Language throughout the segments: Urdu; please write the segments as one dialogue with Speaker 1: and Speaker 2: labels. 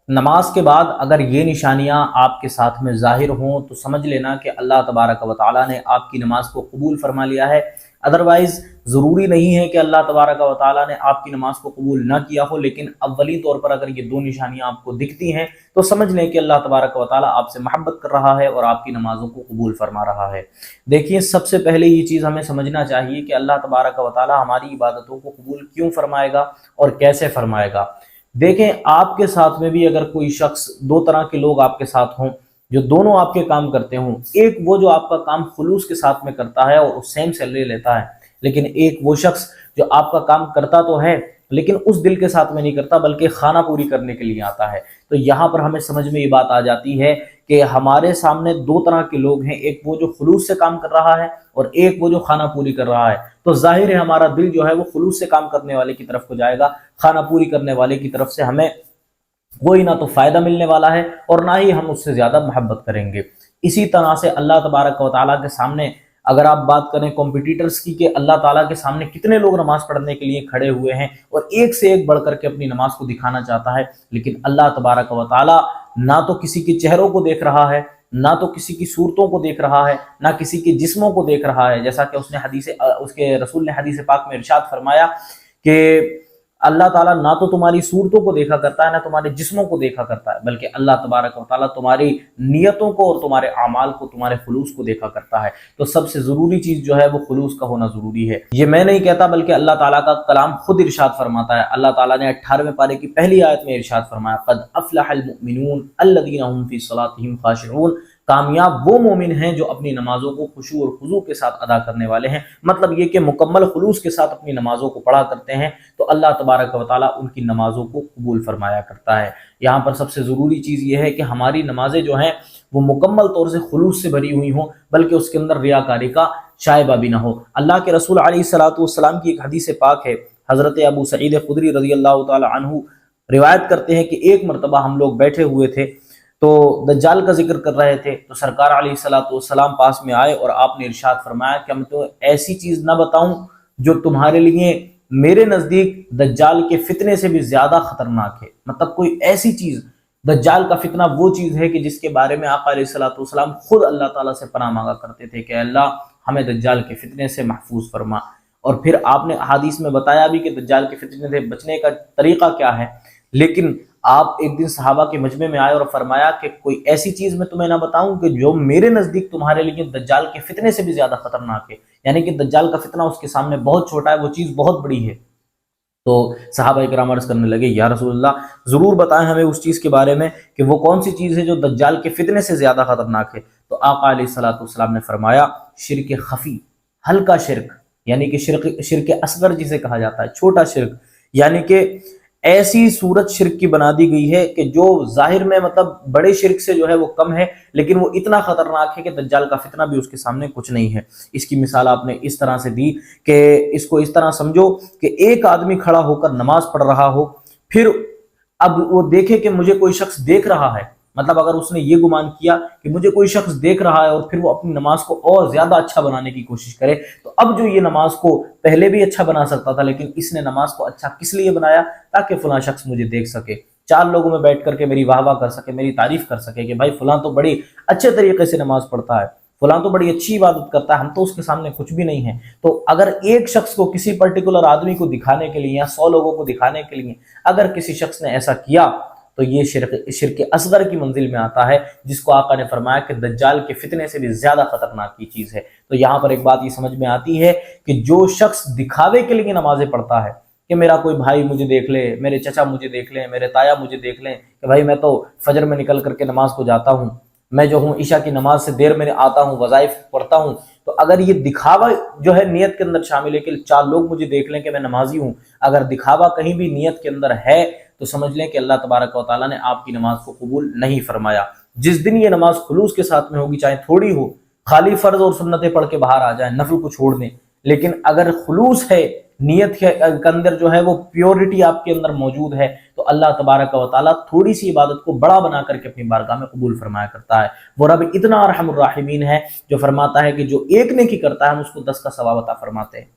Speaker 1: نماز کے بعد اگر یہ نشانیاں آپ کے ساتھ میں ظاہر ہوں تو سمجھ لینا کہ اللہ تبارک و تعالیٰ نے آپ کی نماز کو قبول فرما لیا ہے۔ ادروائز ضروری نہیں ہے کہ اللہ تبارک و تعالیٰ نے آپ کی نماز کو قبول نہ کیا ہو، لیکن اولی طور پر اگر یہ دو نشانیاں آپ کو دکھتی ہیں تو سمجھ لیں کہ اللہ تبارک و تعالیٰ آپ سے محبت کر رہا ہے اور آپ کی نمازوں کو قبول فرما رہا ہے۔ دیکھیے، سب سے پہلے یہ چیز ہمیں سمجھنا چاہیے کہ اللہ تبارک و تعالیٰ ہماری عبادتوں کو قبول کیوں فرمائے گا اور کیسے فرمائے گا۔ دیکھیں، آپ کے ساتھ میں بھی اگر کوئی شخص، دو طرح کے لوگ آپ کے ساتھ ہوں جو دونوں آپ کے کام کرتے ہوں، ایک وہ جو آپ کا کام خلوص کے ساتھ میں کرتا ہے اور سیم سیلری لیتا ہے، لیکن ایک وہ شخص جو آپ کا کام کرتا تو ہے لیکن اس دل کے ساتھ میں نہیں کرتا بلکہ خانہ پوری کرنے کے لیے آتا ہے۔ تو یہاں پر ہمیں سمجھ میں یہ بات آ جاتی ہے کہ ہمارے سامنے دو طرح کے لوگ ہیں، ایک وہ جو خلوص سے کام کر رہا ہے اور ایک وہ جو خانہ پوری کر رہا ہے۔ تو ظاہر ہے ہمارا دل جو ہے وہ خلوص سے کام کرنے والے کی طرف کو جائے گا، خانہ پوری کرنے والے کی طرف سے ہمیں وہی نہ تو فائدہ ملنے والا ہے اور نہ ہی ہم اس سے زیادہ محبت کریں گے۔ اسی طرح سے اللہ تبارک و تعالیٰ کے سامنے اگر آپ بات کریں کمپٹیٹرز کی کہ اللہ تعالیٰ کے سامنے کتنے لوگ نماز پڑھنے کے لیے کھڑے ہوئے ہیں اور ایک سے ایک بڑھ کر کے اپنی نماز کو دکھانا چاہتا ہے، لیکن اللہ تبارک و تعالیٰ نہ تو کسی کے چہروں کو دیکھ رہا ہے، نہ تو کسی کی صورتوں کو دیکھ رہا ہے، نہ کسی کے جسموں کو دیکھ رہا ہے، جیسا کہ اس کے رسول نے حدیث پاک میں ارشاد فرمایا کہ اللہ تعالیٰ نہ تو تمہاری صورتوں کو دیکھا کرتا ہے نہ تمہارے جسموں کو دیکھا کرتا ہے، بلکہ اللہ تبارک و تعالیٰ تمہاری نیتوں کو اور تمہارے اعمال کو، تمہارے خلوص کو دیکھا کرتا ہے۔ تو سب سے ضروری چیز جو ہے وہ خلوص کا ہونا ضروری ہے۔ یہ میں نہیں کہتا بلکہ اللہ تعالیٰ کا کلام خود ارشاد فرماتا ہے۔ اللہ تعالیٰ نے 18ویں پارے کی پہلی آیت میں ارشاد فرمایا، قد افلح المؤمنون الذین هم فی صلاتهم خاشعون، کامیاب وہ مومن ہیں جو اپنی نمازوں کو خشوع اور خضوع کے ساتھ ادا کرنے والے ہیں۔ مطلب یہ کہ مکمل خلوص کے ساتھ اپنی نمازوں کو پڑھا کرتے ہیں تو اللہ تبارک و تعالیٰ ان کی نمازوں کو قبول فرمایا کرتا ہے۔ یہاں پر سب سے ضروری چیز یہ ہے کہ ہماری نمازیں جو ہیں وہ مکمل طور سے خلوص سے بھری ہوئی ہوں، بلکہ اس کے اندر ریاکاری کا شائبہ بھی نہ ہو۔ اللہ کے رسول علیہ الصلوۃ والسلام کی ایک حدیث پاک ہے، حضرت ابو سعید خدری رضی اللہ تعالی عنہ روایت کرتے ہیں کہ ایک مرتبہ ہم لوگ بیٹھے ہوئے تھے تو دجال کا ذکر کر رہے تھے، تو سرکار علیہ الصلوۃ والسلام پاس میں آئے اور آپ نے ارشاد فرمایا کہ میں تو ایسی چیز نہ بتاؤں جو تمہارے لیے میرے نزدیک دجال کے فتنے سے بھی زیادہ خطرناک ہے۔ مطلب کوئی ایسی چیز، دجال کا فتنہ وہ چیز ہے کہ جس کے بارے میں آقا علیہ الصلوۃ والسلام خود اللہ تعالیٰ سے پناہ مانگا کرتے تھے کہ اللہ ہمیں دجال کے فتنے سے محفوظ فرما۔ اور پھر آپ نے احادیث میں بتایا بھی کہ دجال کے فتنے سے بچنے کا طریقہ کیا ہے، لیکن آپ ایک دن صحابہ کے مجمع میں آئے اور فرمایا کہ کوئی ایسی چیز میں تمہیں نہ بتاؤں کہ جو میرے نزدیک تمہارے لیے دجال کے فتنے سے بھی زیادہ خطرناک ہے، یعنی کہ دجال کا فتنہ اس کے سامنے بہت چھوٹا ہے، وہ چیز بہت بڑی ہے۔ تو صحابہ کرام عرض کرنے لگے، یا رسول اللہ ضرور بتائیں ہمیں اس چیز کے بارے میں کہ وہ کون سی چیز ہے جو دجال کے فتنے سے زیادہ خطرناک ہے۔ تو آقا علیہ الصلوۃ والسلام نے فرمایا، شرک خفی، ہلکا شرک، یعنی کہ شرک اصغر جسے کہا جاتا ہے، چھوٹا شرک، یعنی کہ ایسی صورت شرک کی بنا دی گئی ہے کہ جو ظاہر میں مطلب بڑے شرک سے جو ہے وہ کم ہے، لیکن وہ اتنا خطرناک ہے کہ دجال کا فتنہ بھی اس کے سامنے کچھ نہیں ہے۔ اس کی مثال آپ نے اس طرح سے دی کہ اس کو اس طرح سمجھو کہ ایک آدمی کھڑا ہو کر نماز پڑھ رہا ہو، پھر اب وہ دیکھے کہ مجھے کوئی شخص دیکھ رہا ہے، مطلب اگر اس نے یہ گمان کیا کہ مجھے کوئی شخص دیکھ رہا ہے اور پھر وہ اپنی نماز کو اور زیادہ اچھا بنانے کی کوشش کرے، تو اب جو یہ نماز کو پہلے بھی اچھا بنا سکتا تھا لیکن اس نے نماز کو اچھا کس لیے بنایا؟ تاکہ فلاں شخص مجھے دیکھ سکے، چار لوگوں میں بیٹھ کر کے میری واہ واہ کر سکے، میری تعریف کر سکے کہ بھائی فلاں تو بڑی اچھے طریقے سے نماز پڑھتا ہے، فلاں تو بڑی اچھی عبادت کرتا ہے، ہم تو اس کے سامنے کچھ بھی نہیں ہیں۔ تو اگر ایک شخص کو کسی پرٹیکولر آدمی کو دکھانے کے لیے یا 100 لوگوں کو دکھانے کے لیے اگر کسی شخص نے ایسا کیا تو یہ شرک اصغر کی منزل میں آتا ہے، جس کو آقا نے فرمایا کہ دجال کے فتنے سے بھی زیادہ خطرناک کی چیز ہے۔ تو یہاں پر ایک بات یہ سمجھ میں آتی ہے کہ جو شخص دکھاوے کے لیے نمازیں پڑھتا ہے کہ میرا کوئی بھائی مجھے دیکھ لے، میرے چچا مجھے دیکھ لیں، میرے تایا مجھے دیکھ لیں کہ بھائی میں تو فجر میں نکل کر کے نماز کو جاتا ہوں، میں جو ہوں عشاء کی نماز سے دیر میں آتا ہوں، وظائف پڑھتا ہوں، تو اگر یہ دکھاوا جو ہے نیت کے اندر شامل ہے کہ 4 لوگ مجھے دیکھ لیں کہ میں نمازی ہوں، اگر دکھاوا کہیں بھی نیت کے اندر ہے تو سمجھ لیں کہ اللہ تبارک و تعالیٰ نے آپ کی نماز کو قبول نہیں فرمایا۔ جس دن یہ نماز خلوص کے ساتھ میں ہوگی، چاہے تھوڑی ہو، خالی فرض اور سنتیں پڑھ کے باہر آ جائیں، نفل کو چھوڑ دیں، لیکن اگر خلوص ہے، نیت کے اندر جو ہے وہ پیورٹی آپ کے اندر موجود ہے، تو اللہ تبارک و تعالیٰ تھوڑی سی عبادت کو بڑا بنا کر کے اپنی بارگاہ میں قبول فرمایا کرتا ہے۔ وہ رب اتنا ارحم الراحمین ہے جو فرماتا ہے کہ جو ایک نیکی کرتا ہے ہم اس کو 10 کا ثواب عطا فرماتے ہیں۔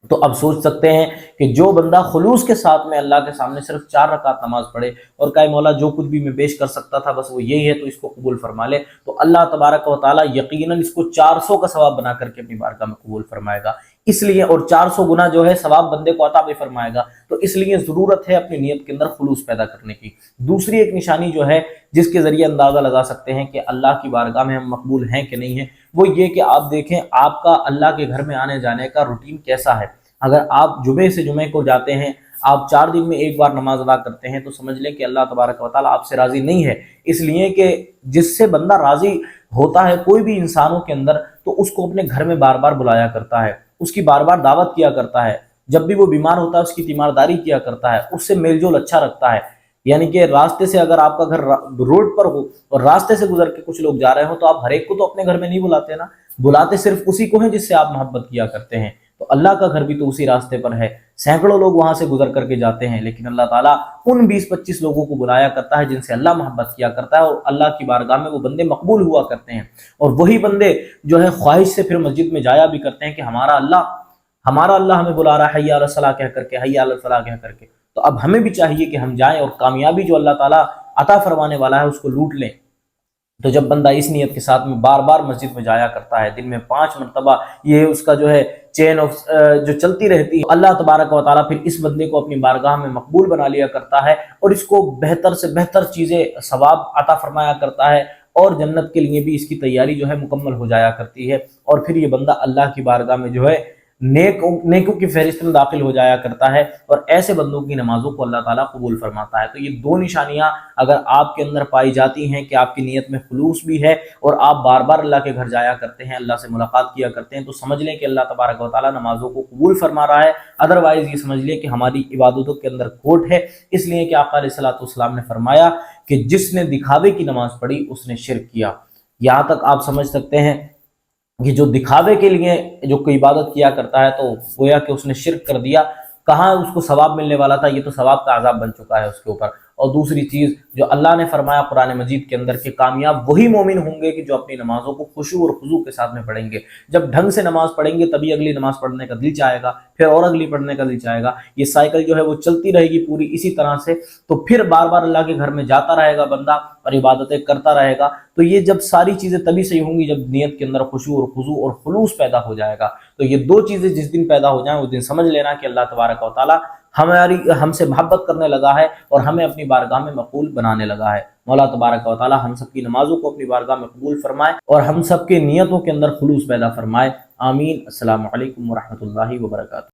Speaker 1: تو اب سوچ سکتے ہیں کہ جو بندہ خلوص کے ساتھ میں اللہ کے سامنے صرف 4 رکعت نماز پڑھے اور کہے مولا جو کچھ بھی میں پیش کر سکتا تھا بس وہ یہی ہے تو اس کو قبول فرما لے، تو اللہ تبارک و تعالیٰ یقیناً اس کو 400 کا ثواب بنا کر کے اپنی بارگاہ میں قبول فرمائے گا۔ اس لیے، اور 400 گنا جو ہے ثواب بندے کو عطا بھی فرمائے گا، تو اس لیے ضرورت ہے اپنی نیت کے اندر خلوص پیدا کرنے کی۔ دوسری ایک نشانی جو ہے جس کے ذریعے اندازہ لگا سکتے ہیں کہ اللہ کی بارگاہ میں ہم مقبول ہیں کہ نہیں ہیں، وہ یہ کہ آپ دیکھیں آپ کا اللہ کے گھر میں آنے جانے کا روٹین کیسا ہے۔ اگر آپ جمعے سے جمعے کو جاتے ہیں، آپ 4 دن میں ایک بار نماز ادا کرتے ہیں، تو سمجھ لیں کہ اللہ تبارک و تعالیٰ آپ سے راضی نہیں ہے، اس لیے کہ جس سے بندہ راضی ہوتا ہے کوئی بھی انسانوں کے اندر، تو اس کو اپنے گھر میں بار بار بلایا کرتا ہے، اس کی بار بار دعوت کیا کرتا ہے، جب بھی وہ بیمار ہوتا ہے اس کی تیمارداری کیا کرتا ہے، اس سے میل جول اچھا رکھتا ہے۔ یعنی کہ راستے سے اگر آپ کا گھر روڈ پر ہو اور راستے سے گزر کے کچھ لوگ جا رہے ہوں، تو آپ ہر ایک کو تو اپنے گھر میں نہیں بلاتے نا، بلاتے صرف اسی کو ہیں جس سے آپ محبت کیا کرتے ہیں۔ تو اللہ کا گھر بھی تو اسی راستے پر ہے، سینکڑوں لوگ وہاں سے گزر کر کے جاتے ہیں، لیکن اللہ تعالیٰ ان 20-25 لوگوں کو بلایا کرتا ہے جن سے اللہ محبت کیا کرتا ہے، اور اللہ کی بارگاہ میں وہ بندے مقبول ہوا کرتے ہیں۔ اور وہی بندے جو ہے خواہش سے پھر مسجد میں جایا بھی کرتے ہیں کہ ہمارا اللہ ہمیں بلا رہا ہے حی علی الصلاۃ کہہ کر کے، حی علی الفلاح کہہ کر کے، تو اب ہمیں بھی چاہیے کہ ہم جائیں اور کامیابی جو اللہ تعالیٰ عطا فرمانے والا ہے اس کو لوٹ لیں۔ تو جب بندہ اس نیت کے ساتھ میں بار بار مسجد میں جایا کرتا ہے، دن میں 5 مرتبہ یہ اس کا جو ہے چین آف جو چلتی رہتی ہے، اللہ تبارک و تعالیٰ پھر اس بندے کو اپنی بارگاہ میں مقبول بنا لیا کرتا ہے، اور اس کو بہتر سے بہتر چیزیں ثواب عطا فرمایا کرتا ہے، اور جنت کے لیے بھی اس کی تیاری جو ہے مکمل ہو جایا کرتی ہے، اور پھر یہ بندہ اللہ کی بارگاہ میں جو ہے نیکوں کی فہرست میں داخل ہو جایا کرتا ہے، اور ایسے بندوں کی نمازوں کو اللہ تعالیٰ قبول فرماتا ہے۔ تو یہ 2 نشانیاں اگر آپ کے اندر پائی جاتی ہیں کہ آپ کی نیت میں خلوص بھی ہے اور آپ بار بار اللہ کے گھر جایا کرتے ہیں، اللہ سے ملاقات کیا کرتے ہیں، تو سمجھ لیں کہ اللہ تبارک و تعالیٰ نمازوں کو قبول فرما رہا ہے۔ ادروائز یہ سمجھ لیں کہ ہماری عبادتوں کے اندر کھوٹ ہے، اس لیے کہ آقا علیہ الصلوۃ والسلام نے فرمایا کہ جس نے دکھاوے کی نماز پڑھی اس نے شرک کیا۔ یہاں تک آپ سمجھ سکتے ہیں کہ جو دکھاوے کے لیے جو کوئی عبادت کیا کرتا ہے تو گویا کہ اس نے شرک کر دیا، کہاں اس کو ثواب ملنے والا تھا، یہ تو ثواب کا عذاب بن چکا ہے اس کے اوپر۔ اور دوسری چیز جو اللہ نے فرمایا قرآن مجید کے اندر کہ کامیاب وہی مومن ہوں گے کہ جو اپنی نمازوں کو خشوع اور خضوع کے ساتھ میں پڑھیں گے۔ جب ڈھنگ سے نماز پڑھیں گے تبھی اگلی نماز پڑھنے کا دل چاہے گا، پھر اور اگلی پڑھنے کا دل چاہے گا، یہ سائیکل جو ہے وہ چلتی رہے گی پوری اسی طرح سے، تو پھر بار بار اللہ کے گھر میں جاتا رہے گا بندہ اور عبادتیں کرتا رہے گا۔ تو یہ جب ساری چیزیں تبھی صحیح ہوں گی جب نیت کے اندر خشوع اور خضوع اور خلوص پیدا ہو جائے گا۔ تو یہ 2 چیزیں جس دن پیدا ہو جائیں اس دن سمجھ لینا کہ اللہ تبارک و تعالیٰ ہم سے محبت کرنے لگا ہے اور ہمیں اپنی بارگاہ میں مقبول بنانے لگا ہے۔ مولا تبارک و تعالیٰ ہم سب کی نمازوں کو اپنی بارگاہ میں قبول فرمائے اور ہم سب کے نیتوں کے اندر خلوص پیدا فرمائے۔ آمین۔ السلام علیکم ورحمۃ اللہ وبرکاتہ۔